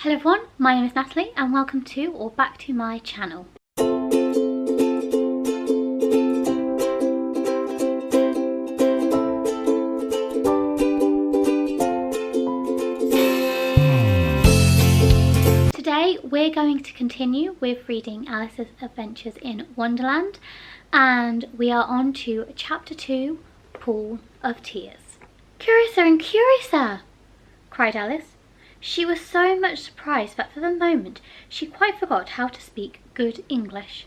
Hello everyone, my name is Natalie and welcome to or back to my channel. Today we're going to continue with reading Alice's Adventures in Wonderland, and we are on to chapter 2, Pool of Tears. "Curiouser and curiouser!" cried Alice. She was so much surprised that for the moment she quite forgot how to speak good English.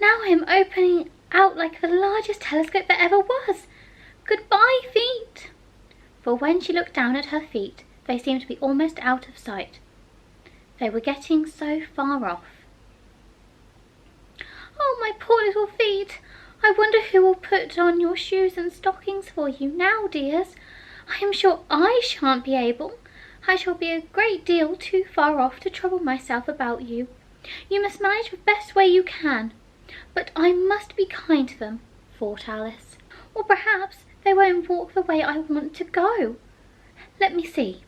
"Now I am opening out like the largest telescope that ever was. Goodbye, feet!" For when she looked down at her feet, they seemed to be almost out of sight. They were getting so far off. "Oh, my poor little feet! I wonder who will put on your shoes and stockings for you now, dears. I am sure I shan't be able. I shall be a great deal too far off to trouble myself about you. You must manage the best way you can. But I must be kind to them," thought Alice. "Or perhaps they won't walk the way I want to go. Let me see.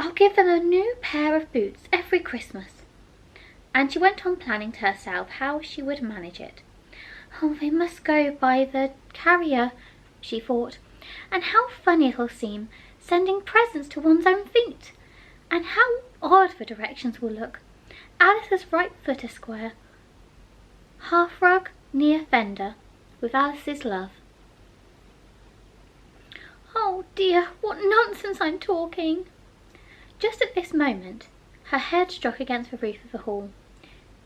I'll give them a new pair of boots every Christmas." And she went on planning to herself how she would manage it. "Oh, they must go by the carrier," she thought. "And how funny it'll seem, sending presents to one's own feet. And how odd the directions will look. Alice's right foot, Esquire. Hearth rug near fender, with Alice's love." "Oh dear, what nonsense I'm talking!" Just at this moment, her head struck against the roof of the hall.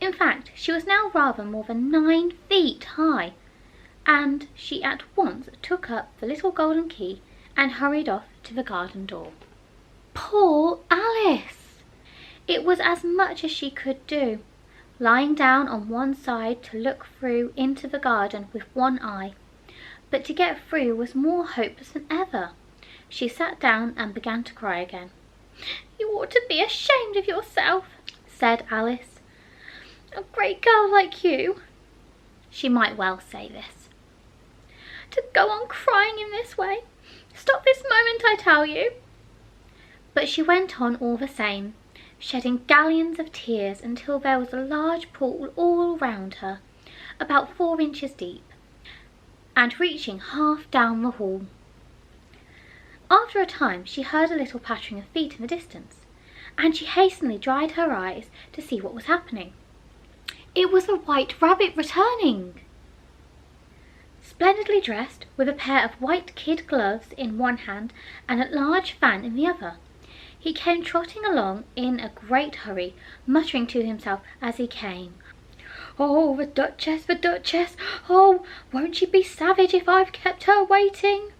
In fact, she was now rather more than 9 feet high, and she at once took up the little golden key and hurried off to the garden door. Poor Alice! It was as much as she could do, lying down on one side to look through into the garden with one eye. But to get through was more hopeless than ever. She sat down and began to cry again. "You ought to be ashamed of yourself," said Alice. "A great girl like you," she might well say this, "to go on crying in this way. Stop this moment, I tell you." But she went on all the same, shedding galleons of tears until there was a large pool all round her, about 4 inches deep, and reaching half down the hall. After a time she heard a little pattering of feet in the distance, and she hastily dried her eyes to see what was happening. It was the White Rabbit returning! Splendidly dressed, with a pair of white kid gloves in one hand and a large fan in the other, he came trotting along in a great hurry, muttering to himself as he came, "Oh, the Duchess, the Duchess! Oh, won't she be savage if I've kept her waiting?"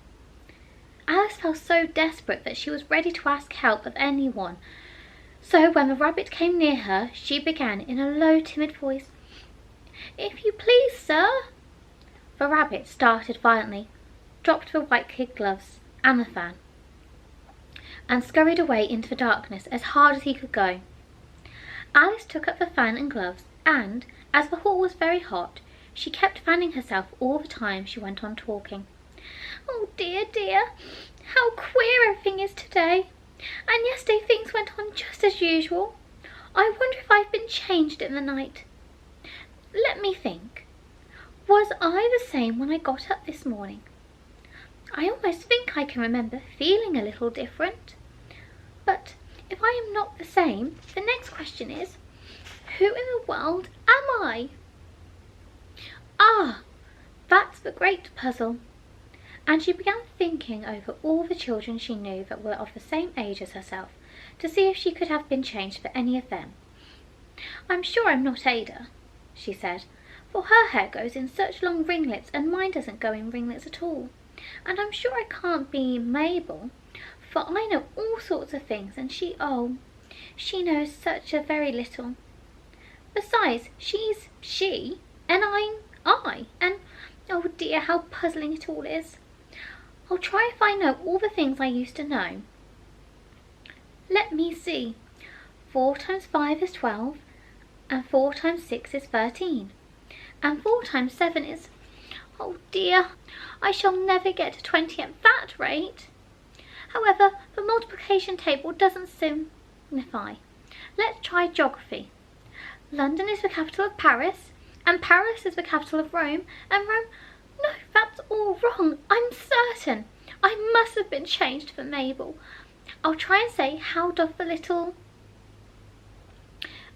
Alice felt so desperate that she was ready to ask help of anyone. So when the rabbit came near her, she began in a low, timid voice, "If you please, sir." The rabbit started violently, dropped the white kid gloves and the fan, and scurried away into the darkness as hard as he could go. Alice took up the fan and gloves, and, as the hall was very hot, she kept fanning herself all the time she went on talking. "Oh dear, dear, how queer everything is today. And yesterday things went on just as usual. I wonder if I've been changed in the night. Let me think. Was I the same when I got up this morning? I almost think I can remember feeling a little different. But if I am not the same, the next question is, who in the world am I? Ah, that's the great puzzle." And she began thinking over all the children she knew that were of the same age as herself, to see if she could have been changed for any of them. "I'm sure I'm not Ada," she said, "for her hair goes in such long ringlets and mine doesn't go in ringlets at all. And I'm sure I can't be Mabel, for I know all sorts of things and she knows such a very little. Besides, she's she and I'm I, and oh dear, how puzzling it all is. I'll try if I know all the things I used to know. Let me see. 4 times 5 is 12, and 4 times 6 is 13, and 4 times 7 is... Oh dear, I shall never get to 20 at that rate. However, the multiplication table doesn't seem sniff I. Let's try geography. London is the capital of Paris, and Paris is the capital of Rome, and Rome... No, that's all wrong, I'm certain. I must have been changed for Mabel. I'll try and say, how doth the little...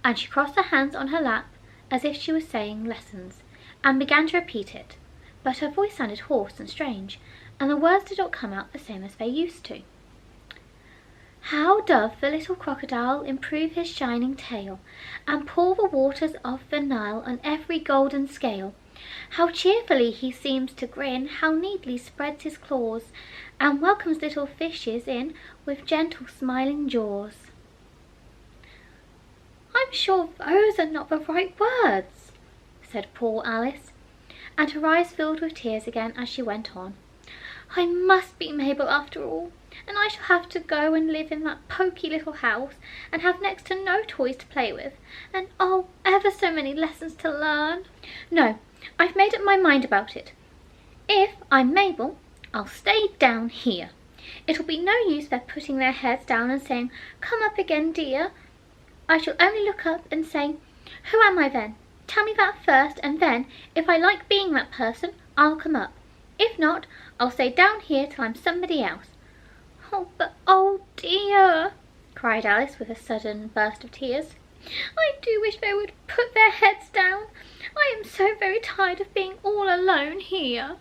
And she crossed her hands on her lap, as if she was saying lessons, and began to repeat it. But her voice sounded hoarse and strange, and the words did not come out the same as they used to. How doth the little crocodile improve his shining tail, and pour the waters of the Nile on every golden scale? How cheerfully he seems to grin, how neatly spreads his claws, and welcomes little fishes in with gentle smiling jaws. I'm sure those are not the right words, said poor Alice, and her eyes filled with tears again as she went on. I must be Mabel after all, and I shall have to go and live in that poky little house, and have next to no toys to play with, and oh, ever so many lessons to learn. No, I've made up my mind about it. If I'm Mabel, I'll stay down here. It'll be no use their putting their heads down and saying, "Come up again, dear." I shall only look up and say, "Who am I then? Tell me that first, and then, if I like being that person, I'll come up. If not, I'll stay down here till I'm somebody else." "Oh, but oh dear," cried Alice with a sudden burst of tears. "I do wish they would put their heads down. I am so very tired of being all alone here."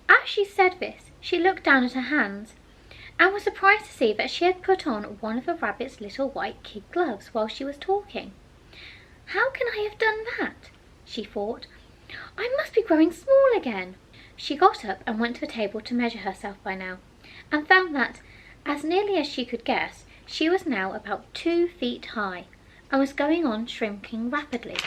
As she said this, she looked down at her hands, and was surprised to see that she had put on one of the rabbit's little white kid gloves while she was talking. "How can I have done that?" she thought. "I must be growing small again." She got up and went to the table to measure herself by now, and found that, as nearly as she could guess, she was now about 2 feet high, and was going on shrinking rapidly.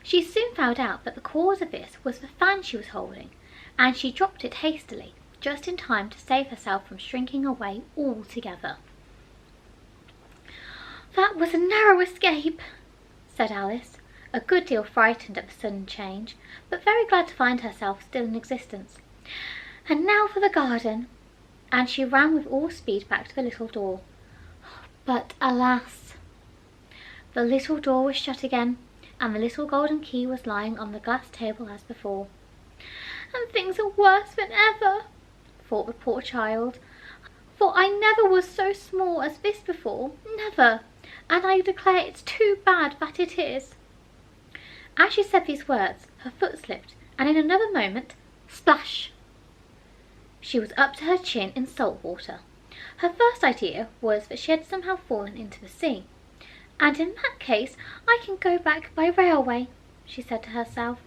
She soon found out that the cause of this was the fan she was holding, and she dropped it hastily, just in time to save herself from shrinking away altogether. "That was a narrow escape," said Alice, a good deal frightened at the sudden change, but very glad to find herself still in existence. "And now for the garden," and she ran with all speed back to the little door. But alas! The little door was shut again, and the little golden key was lying on the glass table as before. "And things are worse than ever," thought the poor child, "for I never was so small as this before, never, and I declare it's too bad that it is." As she said these words, her foot slipped, and in another moment, splash! She was up to her chin in salt water. Her first idea was that she had somehow fallen into the sea. "And in that case I can go back by railway," she said to herself.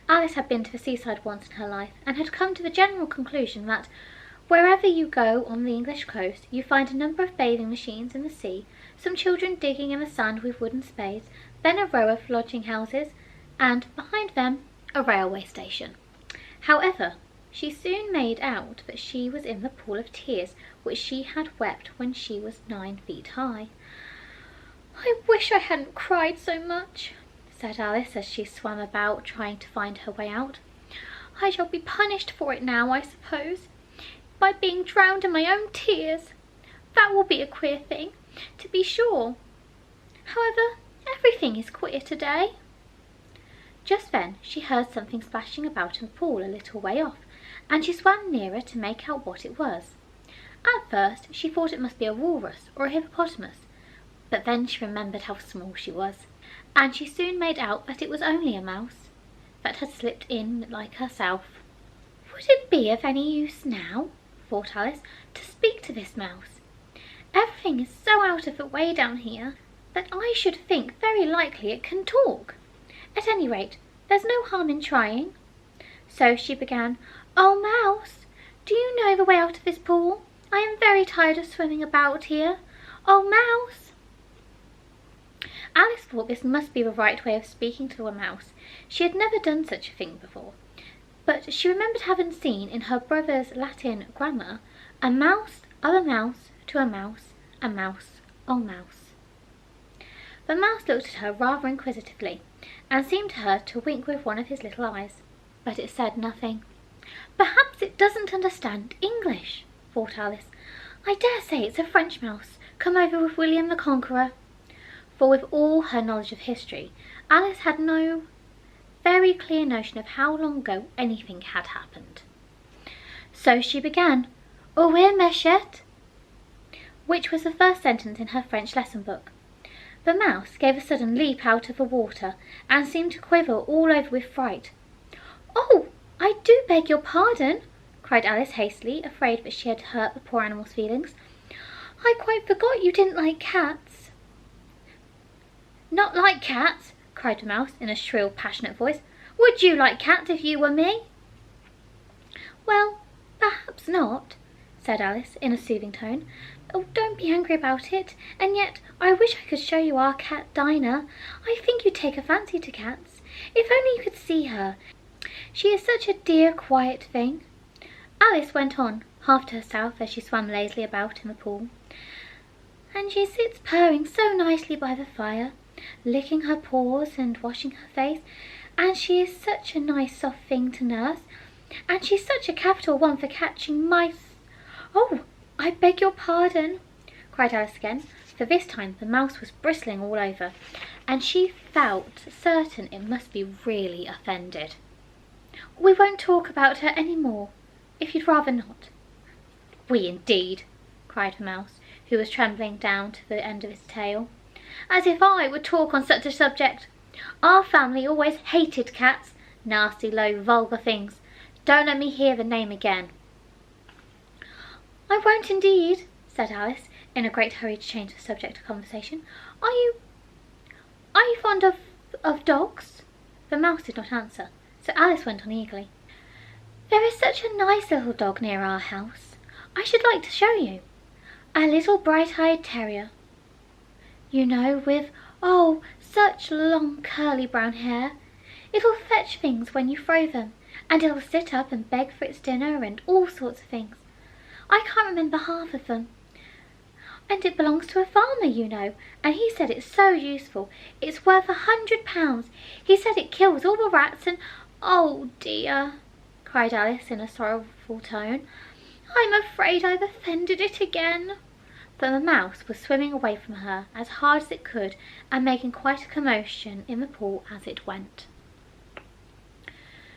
Alice had been to the seaside once in her life, and had come to the general conclusion that wherever you go on the English coast you find a number of bathing machines in the sea, some children digging in the sand with wooden spades, then a row of lodging houses, and behind them a railway station. However, she soon made out that she was in the pool of tears which she had wept when she was 9 feet high. "I wish I hadn't cried so much," said Alice as she swam about trying to find her way out. "I shall be punished for it now, I suppose, by being drowned in my own tears. That will be a queer thing, to be sure. However, everything is queer today." Just then she heard something splashing about in the pool a little way off, and she swam nearer to make out what it was. At first she thought it must be a walrus or a hippopotamus, but then she remembered how small she was, and she soon made out that it was only a mouse that had slipped in like herself. "Would it be of any use now," thought Alice, "to speak to this mouse? Everything is so out of the way down here that I should think very likely it can talk. At any rate, there's no harm in trying." So she began, "Oh, Mouse, do you know the way out of this pool? I am very tired of swimming about here. Oh, Mouse!" Alice thought this must be the right way of speaking to a mouse. She had never done such a thing before, but she remembered having seen in her brother's Latin grammar, "A mouse, other mouse, to a mouse, oh mouse." The mouse looked at her rather inquisitively, and seemed to her to wink with one of his little eyes, but it said nothing. "Perhaps it doesn't understand English," thought Alice. I dare say it's a French mouse, come over with William the Conqueror. For with all her knowledge of history, Alice had no very clear notion of how long ago anything had happened. So she began, "Où est Machette?" which was the first sentence in her French lesson book. The mouse gave a sudden leap out of the water and seemed to quiver all over with fright. "Oh, I do beg your pardon," cried Alice hastily, afraid that she had hurt the poor animal's feelings. "I quite forgot you didn't like cats." "Not like cats?" cried the mouse in a shrill, passionate voice. "Would you like cats if you were me?" "Well, perhaps not," said Alice in a soothing tone. "Oh, don't be angry about it. And yet I wish I could show you our cat Dinah. I think you'd take a fancy to cats. If only you could see her. She is such a dear, quiet thing." Alice went on, half to herself as she swam lazily about in the pool. "And she sits purring so nicely by the fire, licking her paws and washing her face, and she is such a nice soft thing to nurse, and she's such a capital one for catching mice." "Oh, I beg your pardon," cried Alice again, for this time the mouse was bristling all over, and she felt certain it must be really offended. "We won't talk about her any more, if you'd rather not." "We indeed," cried the mouse, who was trembling down to the end of his tail. "As if I would talk on such a subject. Our family always hated cats. Nasty, low, vulgar things. Don't let me hear the name again." "I won't indeed," said Alice, in a great hurry to change the subject of conversation. Are you fond of dogs?" The mouse did not answer, so Alice went on eagerly. "There is such a nice little dog near our house. I should like to show you. A little bright-eyed terrier, you know, with, oh, such long curly brown hair. It'll fetch things when you throw them, and it'll sit up and beg for its dinner and all sorts of things. I can't remember half of them. And it belongs to a farmer, you know, and he said it's so useful. It's worth £100. He said it kills all the rats and—" "Oh dear," cried Alice in a sorrowful tone. "I'm afraid I've offended it again." But the mouse was swimming away from her as hard as it could and making quite a commotion in the pool as it went.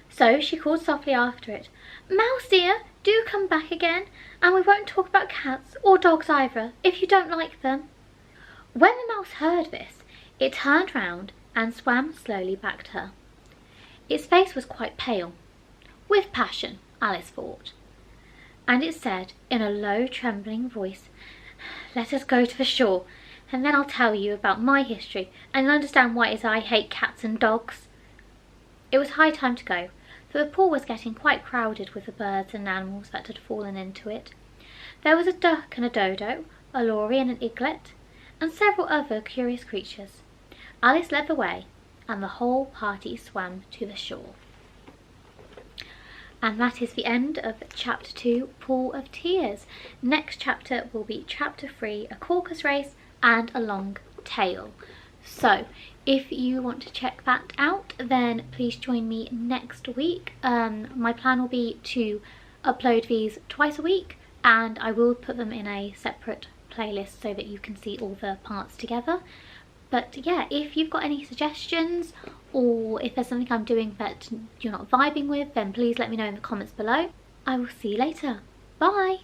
So she called softly after it, "Mouse dear, do come back again, and we won't talk about cats or dogs either, if you don't like them." When the mouse heard this, it turned round and swam slowly back to her. Its face was quite pale, with passion, Alice thought, and it said in a low, trembling voice, "Let us go to the shore, and then I'll tell you about my history and understand why it is I hate cats and dogs." It was high time to go, for the pool was getting quite crowded with the birds and animals that had fallen into it. There was a duck and a dodo, a lory and an eaglet, and several other curious creatures. Alice led the way, and the whole party swam to the shore. And that is the end of Chapter 2, Pool of Tears. Next chapter will be Chapter 3, A Caucus Race and a Long Tail. So, if you want to check that out, then please join me next week. My plan will be to upload these twice a week, and I will put them in a separate playlist so that you can see all the parts together. But yeah, if you've got any suggestions, or if there's something I'm doing that you're not vibing with, then please let me know in the comments below. I will see you later. Bye!